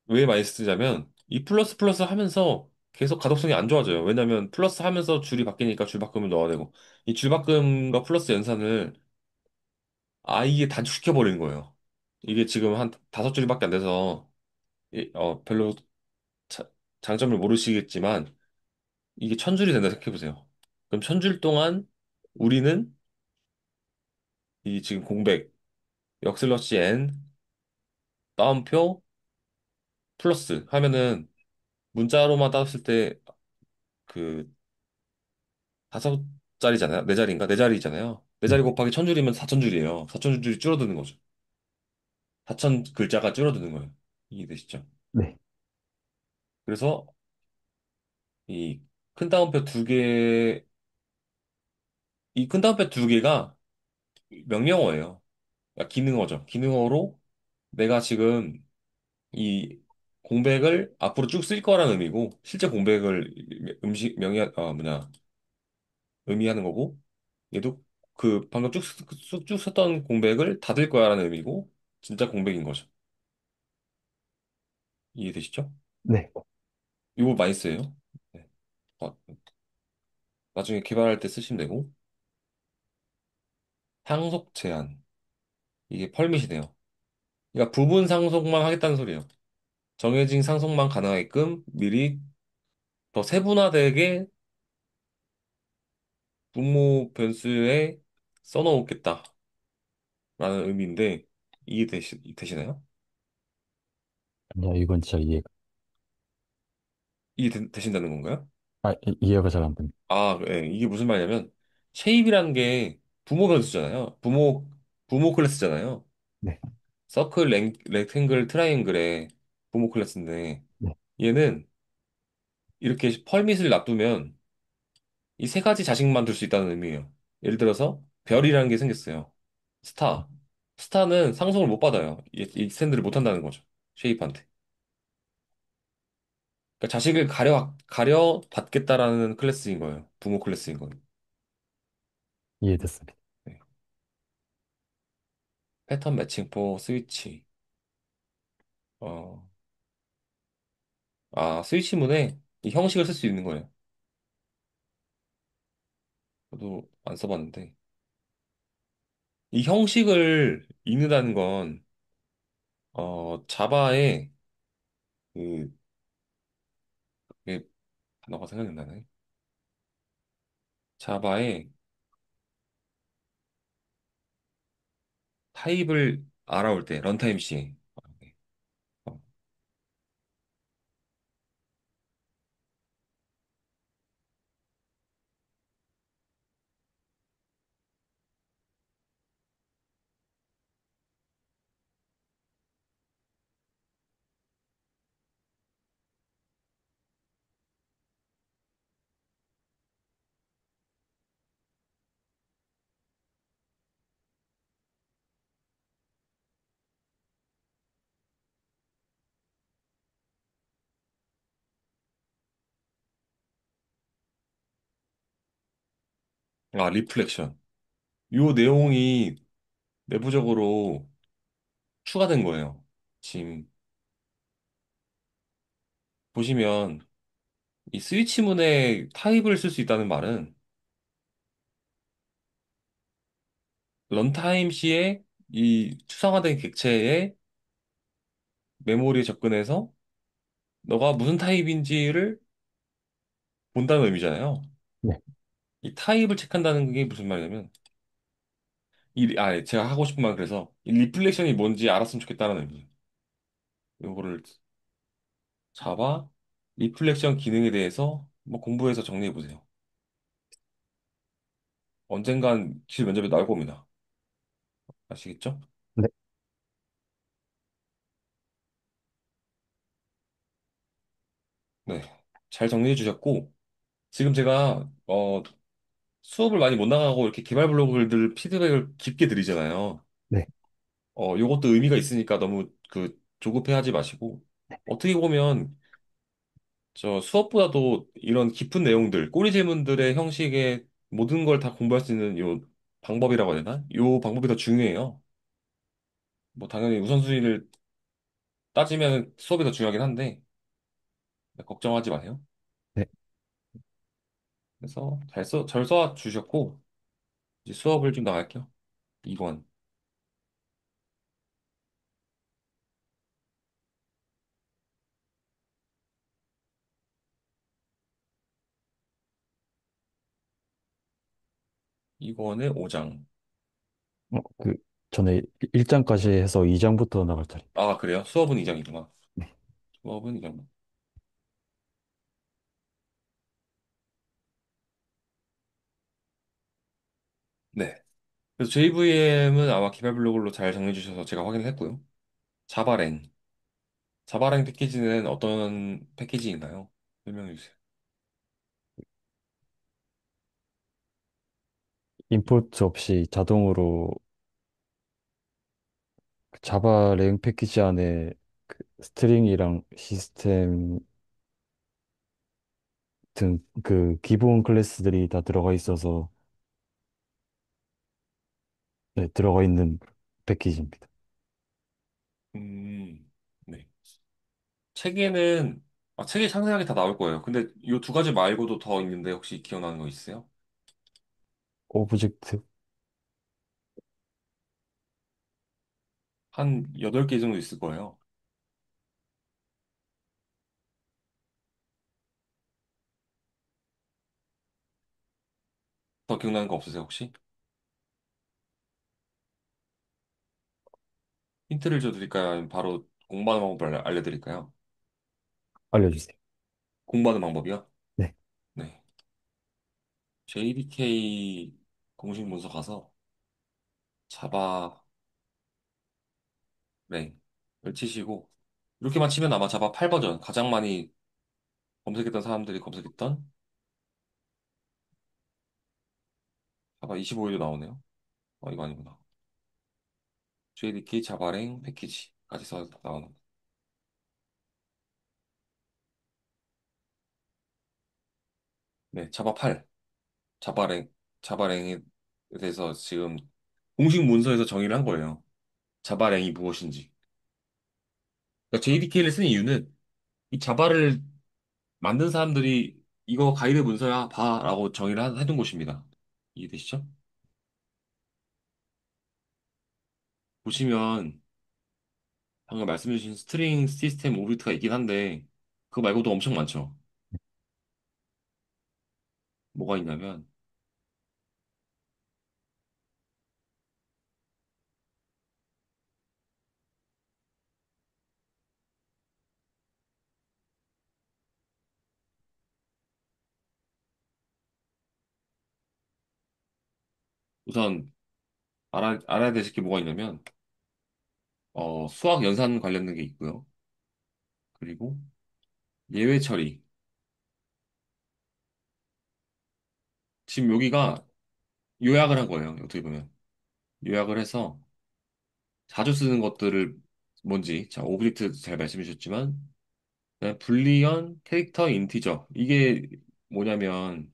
왜 많이 쓰냐면, 이 플러스 플러스 하면서 계속 가독성이 안 좋아져요. 왜냐면 플러스 하면서 줄이 바뀌니까 줄 바꿈을 넣어야 되고, 이 줄 바꿈과 플러스 연산을 아예 단축시켜 버리는 거예요. 이게 지금 한 5줄밖에 안 돼서 별로 자- 장점을 모르시겠지만 이게 1000줄이 된다 생각해 보세요. 그럼 1000줄 동안 우리는 이 지금 공백 역슬러시 n 따옴표 플러스 하면은 문자로만 따졌을 때 그 5자리잖아요. 4자리인가? 4자리잖아요. 네 네. 자리 곱하기 1000줄이면 4000줄이에요. 4000줄이 줄어드는 거죠. 4000 글자가 줄어드는 거예요. 이해되시죠? 네. 그래서 이 큰 따옴표 두 개, 이 큰 따옴표 두 개가 명령어예요. 그러니까 기능어죠. 기능어로 내가 지금 이 공백을 앞으로 쭉 쓸 거라는 의미고 실제 공백을 의미하는 거고 얘도 그 방금 쭉 썼던 공백을 닫을 거야라는 의미고 진짜 공백인 거죠. 이해되시죠? 네. 이거 많이 쓰여요. 네. 어, 나중에 개발할 때 쓰시면 되고 상속 제한 이게 펄밋이네요. 그러니까 부분 상속만 하겠다는 소리예요. 정해진 상속만 가능하게끔 미리 더 세분화되게 분모 변수에 써놓겠다라는 의미인데 이해되시나요? 아니요, 이건 진짜 이해되신다는 건가요? 이해가 잘 안 됩니다. 아, 예, 이게 무슨 말이냐면 쉐입이라는 게 부모 변수잖아요. 부모 클래스잖아요. 네. 서클, 렉탱글, 트라이앵글의 부모 클래스인데 네. 얘는 이렇게 펄밋을 놔두면 이 세 가지 자식만 둘 수 있다는 의미예요. 예를 들어서 별이라는 게 생겼어요. 스타. 스타는 상속을 못 받아요. 이 스탠드를 못 한다는 거죠. 쉐입한테. 그러니까 자식을 가려 받겠다라는 클래스인 거예요. 부모 클래스인 거예요. 이해됐습니다. 네. 패턴 매칭 포 스위치. 어, 스위치문에 이 형식을 쓸 수 있는 거예요. 저도 안 써봤는데. 이 형식을 읽는다는 건, 자바의 그, 그 단어가 생각이 안 나네. 자바의 타입을 알아올 때, 런타임 시. 네. 어, 아, 리플렉션. 요 내용이 내부적으로 추가된 거예요. 지금 보시면 이 스위치문에 타입을 쓸 수 있다는 말은 런타임 시에 이 추상화된 객체의 메모리에 접근해서 너가 무슨 타입인지를 본다는 의미잖아요. 네, 이 타입을 체크한다는 게 무슨 말이냐면 제가 하고 싶은 말 그래서 이 리플렉션이 뭔지 알았으면 좋겠다는 의미예요. 요거를 자바 리플렉션 기능에 대해서 뭐 공부해서 정리해 보세요. 언젠간 기술 면접에 나올 겁니다. 아시겠죠? 네, 네. 잘 정리해 주셨고 지금 제가 수업을 많이 못 나가고 이렇게 개발 블로그들 피드백을 깊게 드리잖아요. 네, 요것도 의미가 있으니까 너무 그 조급해하지 마시고 어떻게 보면 저 수업보다도 이런 깊은 내용들, 꼬리 질문들의 형식의 모든 걸 다 공부할 수 있는 요 방법이라고 해야 되나? 요 방법이 더 중요해요. 뭐 당연히 우선순위를 따지면 수업이 더 중요하긴 한데 걱정하지 마세요. 네. 그래서 잘 써 주셨고 이제 수업을 좀 나갈게요. 2번. 이번에 5장. 그 전에 1장까지 해서 2장부터 나갈 차례. 아, 그래요? 수업은 2장이구나. 네, 수업은 2장. 네. 그래서 JVM은 아마 기발 블로그로 잘 정리해 주셔서 제가 확인을 했고요. 자바랭. 자바랭 패키지는 어떤 패키지인가요? 설명해 주세요. 인포트 없이 자동으로 그 자바 랭 패키지 안에 그 스트링이랑 시스템 등 그 기본 클래스들이 다 들어가 있어서 네, 들어가 있는 패키지입니다. 네. 책에는, 책에 상세하게 다 나올 거예요. 근데 이 두 가지 말고도 더 있는데 혹시 기억나는 거 있으세요? 오브젝트 한 8개 정도 있을 거예요. 더 기억나는 거 없으세요, 혹시? 힌트를 줘드릴까요? 아니면 바로 공부하는 방법을 알려드릴까요? 알려주세요. 공부하는 방법이요? 네, 네. JDK 공식 문서 가서 자바 랭을 치시고 이렇게만 치면 아마 자바 8버전 가장 많이 검색했던 사람들이 검색했던 자바 25일도 나오네요. 이거 아니구나. JDK 자바랭 패키지까지 서 나오는. 네, 자바 8. 자바랭, 자바랭에 대해서 지금 공식 문서에서 정의를 한 거예요. 자바랭이 무엇인지. 그러니까 JDK를 쓴 이유는 이 자바를 만든 사람들이 이거 가이드 문서야 봐라고 정의를 해둔 곳입니다. 이해되시죠? 보시면 방금 말씀해주신 스트링 시스템 오브젝트가 있긴 한데 그거 말고도 엄청 많죠. 뭐가 있냐면 우선 알아야 되실 게 뭐가 있냐면 수학 연산 관련된 게 있고요. 그리고 예외 처리. 지금 여기가 요약을 한 거예요. 어떻게 보면 요약을 해서 자주 쓰는 것들을 뭔지 자 오브젝트 잘 말씀해 주셨지만 그다음에 불리언 캐릭터 인티저 이게 뭐냐면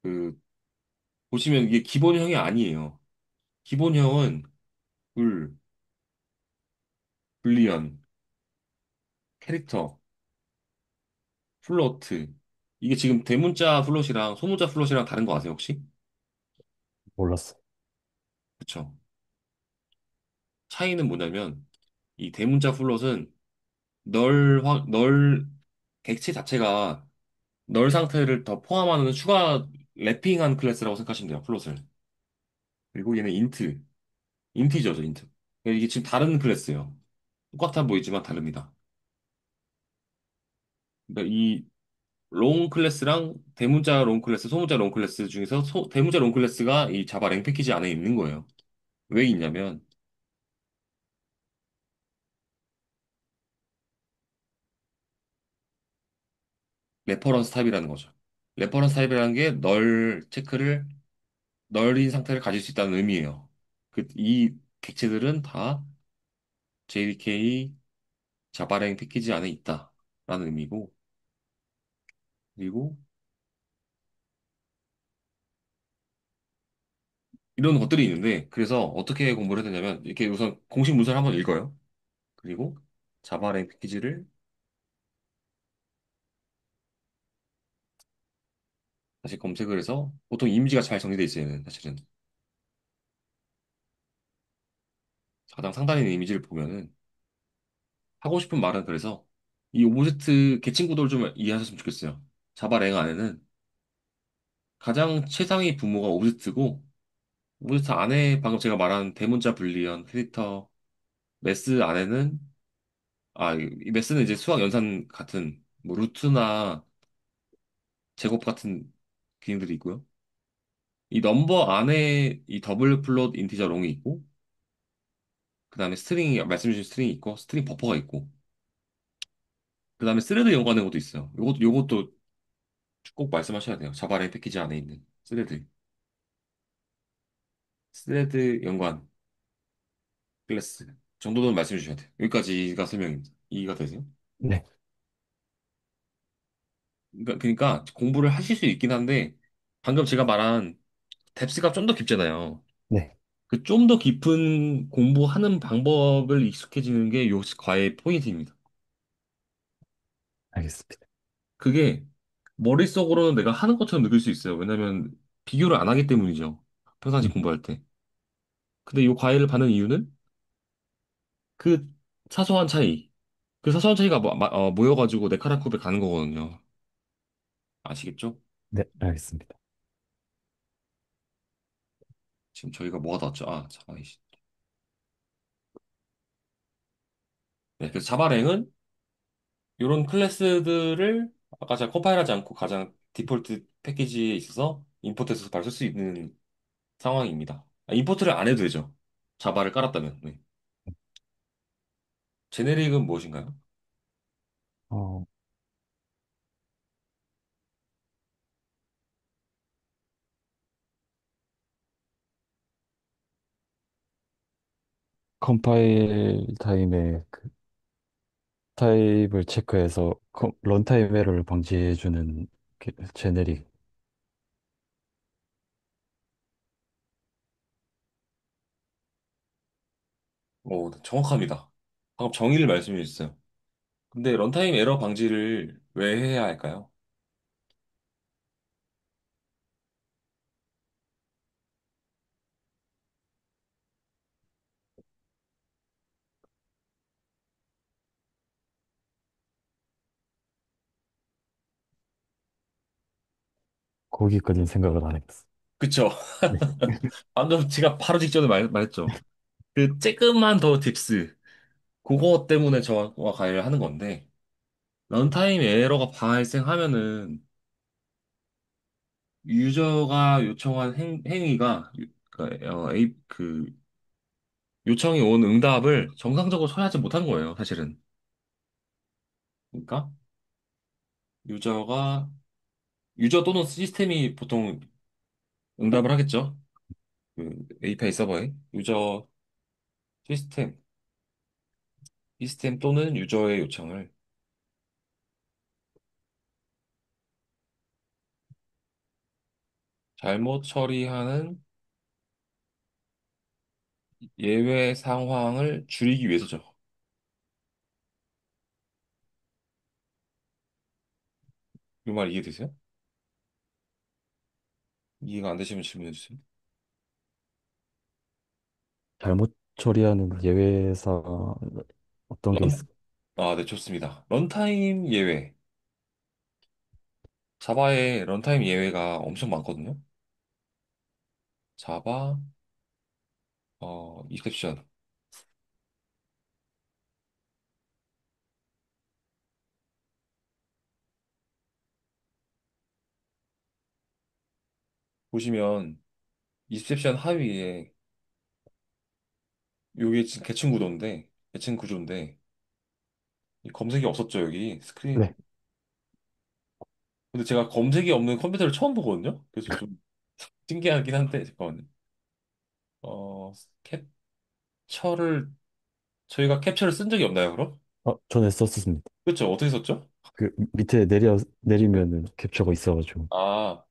그 보시면 이게 기본형이 아니에요. 기본형은 불, 불리언, 캐릭터, 플로트. 이게 지금 대문자 플롯이랑 소문자 플롯이랑 다른 거 아세요, 혹시? 몰랐어. 그쵸. 차이는 뭐냐면 이 대문자 플롯은 객체 자체가 널 상태를 더 포함하는 추가 래핑한 클래스라고 생각하시면 돼요, 플롯을. 그리고 얘는 인티저죠, 인트. 그러니까 이게 지금 다른 클래스예요. 똑같아 보이지만 다릅니다. 그러니까 이 롱 클래스랑 대문자 롱 클래스, 소문자 롱 클래스 중에서 대문자 롱 클래스가 이 자바 랭 패키지 안에 있는 거예요. 왜 있냐면 레퍼런스 타입이라는 거죠. 레퍼런스 타입이라는 게 널인 상태를 가질 수 있다는 의미예요. 이 객체들은 다 JDK 자바랭 패키지 안에 있다라는 의미고, 그리고 이런 것들이 있는데, 그래서 어떻게 공부를 해야 되냐면, 이렇게 우선 공식 문서를 한번 읽어요. 그리고 자바랭 패키지를 다시 검색을 해서, 보통 이미지가 잘 정리되어 있어요, 얘는 사실은. 가장 상단에 있는 이미지를 보면은, 하고 싶은 말은 그래서, 이 오브젝트 계층 구도를 좀 이해하셨으면 좋겠어요. 자바랭 안에는 가장 최상위 부모가 오브젝트고, 오브젝트 안에 방금 제가 말한 대문자 불리언, 캐릭터, 메스 안에는 이 메스는 이제 수학 연산 같은 뭐 루트나 제곱 같은 기능들이 있고요. 이 넘버 안에 이 더블 플롯 인티저 롱이 있고 그다음에 스트링이 말씀해 주신 스트링이 있고 스트링 버퍼가 있고 그다음에 스레드 연관된 것도 있어요. 요것도 꼭 말씀하셔야 돼요. 자바레 패키지 안에 있는 스레드 연관 클래스 정도는 말씀해 주셔야 돼요. 여기까지가 설명입니다. 이해가 되세요? 네, 그러니까 공부를 하실 수 있긴 한데 방금 제가 말한 뎁스가 좀 더 깊잖아요. 네, 그 좀 더 깊은 공부하는 방법을 익숙해지는 게 요 과외의 포인트입니다. 알겠습니다. 그게 머릿속으로는 내가 하는 것처럼 느낄 수 있어요. 왜냐면 비교를 안 하기 때문이죠. 평상시 음, 공부할 때. 근데 요 과외를 받는 이유는 그 사소한 차이, 그 사소한 차이가 모여가지고 내 카라kup에 가는 거거든요. 아시겠죠? 네, 알겠습니다. 지금 저희가 뭐가 나왔죠? 자바이시. 네, 그래서 자바랭은 이런 클래스들을 아까 제가 컴파일하지 않고 가장 디폴트 패키지에 있어서 임포트해서 바로 쓸 수 있는 상황입니다. 임포트를 안 해도 되죠. 자바를 깔았다면. 네. 제네릭은 무엇인가요? 어, 컴파일 타임에 그 타입을 체크해서 런타임 에러를 방지해주는 제네릭. 네, 정확합니다. 방금 정의를 말씀해 주셨어요. 근데 런타임 에러 방지를 왜 해야 할까요? 거기까지는 생각을 안 했어. 그쵸? 네, 방금 제가 바로 직전에 말했죠. 그 조금만 더 딥스. 그거 때문에 저와 가해를 하는 건데, 런타임 에러가 발생하면은 유저가 요청한 행위가 요청이 온 응답을 정상적으로 처리하지 못한 거예요, 사실은. 그러니까 유저가 유저 또는 시스템이 보통 응답을 하겠죠. 그 API 서버에 시스템 시스템 또는 유저의 요청을 잘못 처리하는 예외 상황을 줄이기 위해서죠. 이 말 이해되세요? 이해가 안 되시면 질문해 주세요. 잘못 처리하는 예외사 어떤 게 런, 있을까? 네, 좋습니다. 런타임 예외. 자바에 런타임 예외가 엄청 많거든요. 자바, 익셉션. 보시면, 익셉션 하위에, 요게 지금 계층 구조인데, 이 검색이 없었죠, 여기. 스크린. 네. 근데 제가 검색이 없는 컴퓨터를 처음 보거든요. 그래서 좀 신기하긴 한데, 잠깐만요. 어, 캡처를, 저희가 캡처를 쓴 적이 없나요, 그럼? 전에 썼습니다. 그렇죠. 어떻게 썼죠? 그 밑에 내리면은 캡처가 있어가지고. 아,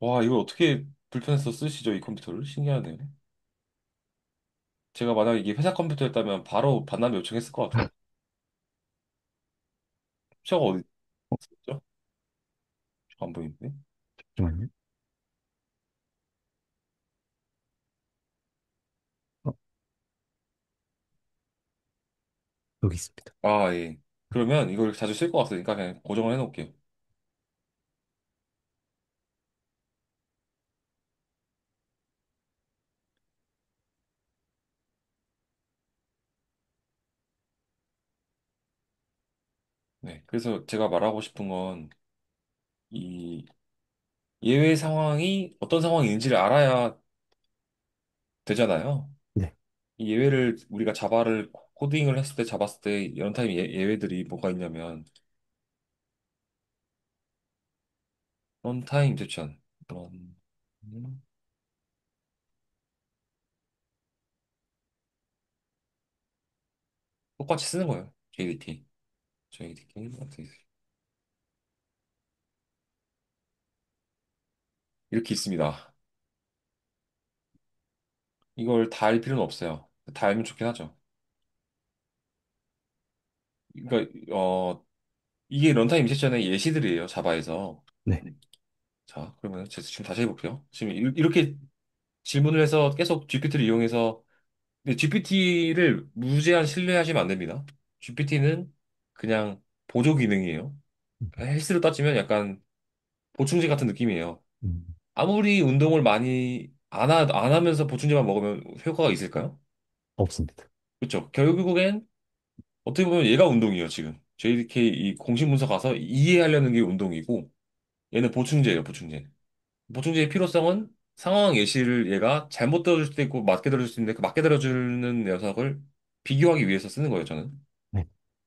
와, 이걸 어떻게 불편해서 쓰시죠, 이 컴퓨터를? 신기하네요. 제가 만약에 이게 회사 컴퓨터였다면 바로 반납 요청했을 것 같은데. 캡처가 어디 있었죠? 안 보이는데? 잠시만요. 어, 여기 있습니다. 아, 예. 그러면 이걸 자주 쓸 것 같으니까 그냥 고정을 해놓을게요. 네. 그래서 제가 말하고 싶은 건 이 예외 상황이 어떤 상황인지를 알아야 되잖아요. 네. 이 예외를 우리가 자바를 코딩을 했을 때 잡았을 때 런타임 예외들이 뭐가 있냐면 런타임 인젝션, 런 똑같이 쓰는 거예요. JDK 어떻게 이렇게 있습니다. 이걸 다 알 필요는 없어요. 다 알면 좋긴 하죠. 그러니까 이게 런타임 인젝션의 예시들이에요. 자바에서. 네. 자, 그러면 제가 지금 다시 해볼게요. 지금 이렇게 질문을 해서 계속 GPT를 이용해서 근데 GPT를 무제한 신뢰하시면 안 됩니다. GPT는 그냥 보조 기능이에요. 헬스로 따지면 약간 보충제 같은 느낌이에요. 음, 아무리 운동을 많이 안 하면서 보충제만 먹으면 효과가 있을까요? 없습니다. 그렇죠. 결국엔 어떻게 보면 얘가 운동이에요, 지금. JDK 이 공식 문서 가서 이해하려는 게 운동이고 얘는 보충제예요, 보충제. 보충제의 필요성은 상황 예시를 얘가 잘못 들어줄 수도 있고 맞게 들어줄 수 있는데 그 맞게 들어주는 녀석을 비교하기 위해서 쓰는 거예요, 저는. 네.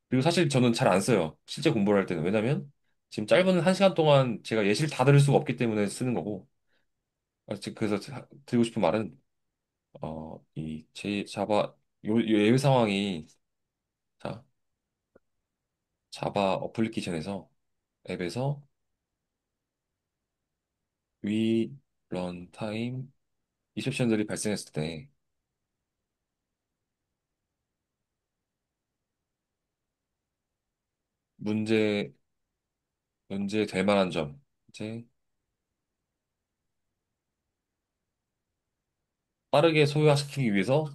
그리고 사실 저는 잘 안 써요. 실제 공부를 할 때는. 왜냐면 지금 짧은 한 시간 동안 제가 예시를 다 들을 수가 없기 때문에 쓰는 거고. 그래서 드리고 싶은 말은 이 제 자바 요 예외 상황이 자 자바 어플리케이션에서 앱에서 위 런타임 이셉션들이 발생했을 때 문제 문제 될 만한 점 이제 빠르게 소유화시키기 위해서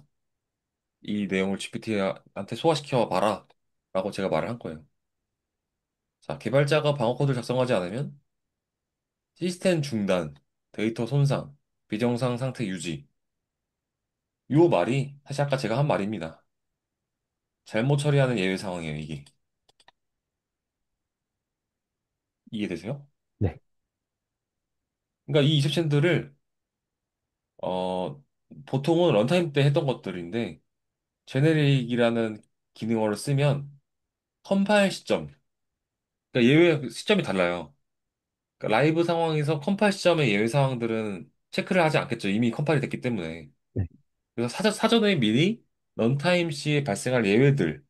이 내용을 GPT한테 소화시켜 봐라 라고 제가 말을 한 거예요. 자, 개발자가 방어 코드를 작성하지 않으면 시스템 중단, 데이터 손상, 비정상 상태 유지. 요 말이 사실 아까 제가 한 말입니다. 잘못 처리하는 예외 상황이에요, 이게. 이해되세요? 네. 그러니까 이 이셉션들을 보통은 런타임 때 했던 것들인데 제네릭이라는 기능어를 쓰면 컴파일 시점, 그러니까 예외 시점이 달라요. 그러니까 라이브 상황에서 컴파일 시점의 예외 상황들은 체크를 하지 않겠죠. 이미 컴파일이 됐기 때문에. 네. 그래서 사전에 미리 런타임 시에 발생할 예외들,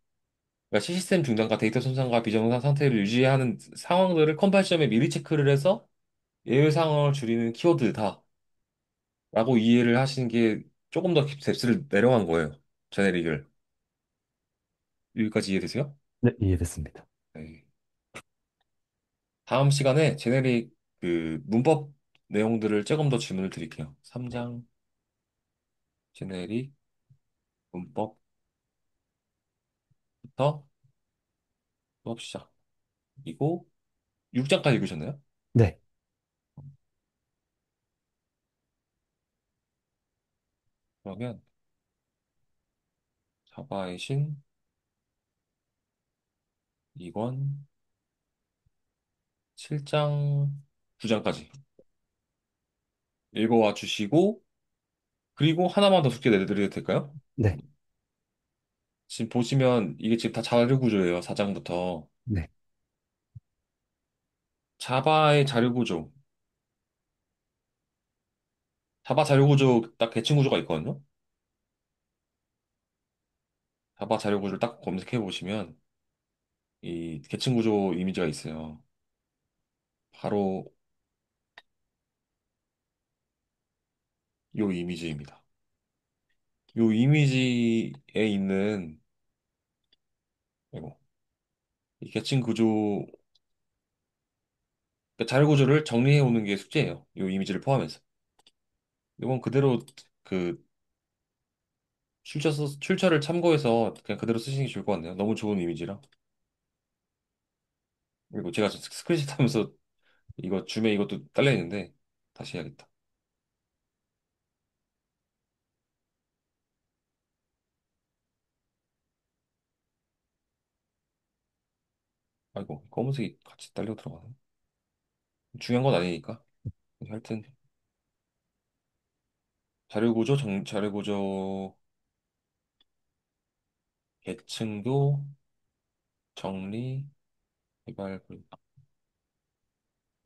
그러니까 시스템 중단과 데이터 손상과 비정상 상태를 유지하는 상황들을 컴파일 시점에 미리 체크를 해서 예외 상황을 줄이는 키워드다라고 이해를 하시는 게 조금 더 뎁스를 내려간 거예요. 제네릭을. 여기까지 이해되세요? 네, 이해됐습니다. 네. 다음 시간에 제네릭 그 문법 내용들을 조금 더 질문을 드릴게요. 3장 제네릭 문법부터 수업 시작. 그리고 6장까지 읽으셨나요? 네, 그러면 자바의 신 2권 7장 9장까지 읽어와 주시고 그리고 하나만 더 숙제 내드려도 될까요? 네, 지금 보시면 이게 지금 다 자료 구조예요. 4장부터. 네, 자바의 자료 구조. 자바 자료 구조 딱 계층 구조가 있거든요. 자바 자료 구조를 딱 검색해 보시면 이 계층 구조 이미지가 있어요. 바로 이 이미지입니다. 이 이미지에 있는 이거 이 계층 구조 그러니까 자료 구조를 정리해 오는 게 숙제예요. 이 이미지를 포함해서. 이건 그대로 그 출처를 참고해서 그냥 그대로 쓰시는 게 좋을 것 같네요. 너무 좋은 이미지라. 그리고 제가 스크린샷 하면서 이거 줌에 이것도 딸려 있는데 다시 해야겠다. 아이고 검은색이 같이 딸려 들어가네. 중요한 건 아니니까. 하여튼 자료 구조 계층도 정리 개발 좀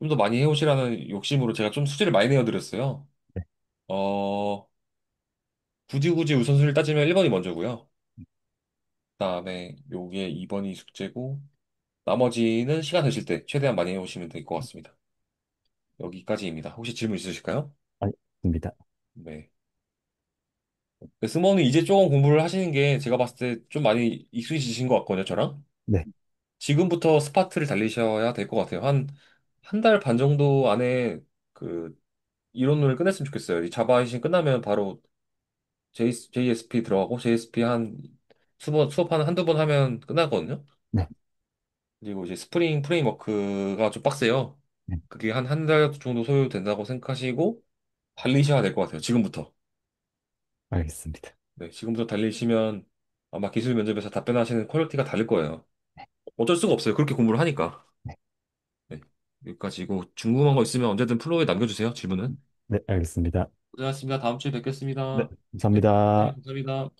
더 많이 해오시라는 욕심으로 제가 좀 숙제를 많이 내어드렸어요. 네, 어 굳이 우선순위를 따지면 1번이 먼저고요. 그다음에 요게 2번이 숙제고 나머지는 시간 되실 때 최대한 많이 해오시면 될 것 같습니다. 여기까지입니다. 혹시 질문 있으실까요? 알겠습니다. 네. 스모는 이제 조금 공부를 하시는 게 제가 봤을 때 좀 많이 익숙해지신 것 같거든요, 저랑. 네, 지금부터 스파트를 달리셔야 될 것 같아요. 한 달 반 정도 안에 그 이론을 끝냈으면 좋겠어요. 이 자바 이신 끝나면 바로 JSP 들어가고 JSP 한 수업 한 한두 번 하면 끝나거든요. 네, 그리고 이제 스프링 프레임워크가 좀 빡세요. 네, 그게 한 달 정도 소요된다고 생각하시고 달리셔야 될 것 같아요. 지금부터. 알겠습니다. 네, 지금부터 달리시면 아마 기술 면접에서 답변하시는 퀄리티가 다를 거예요. 어쩔 수가 없어요. 그렇게 공부를 하니까. 네, 네, 여기까지고 궁금한 거 있으면 언제든 플로우에 남겨주세요. 질문은. 네, 알겠습니다. 고생하셨습니다. 다음 주에 네, 뵙겠습니다. 네, 네, 감사합니다. 감사합니다.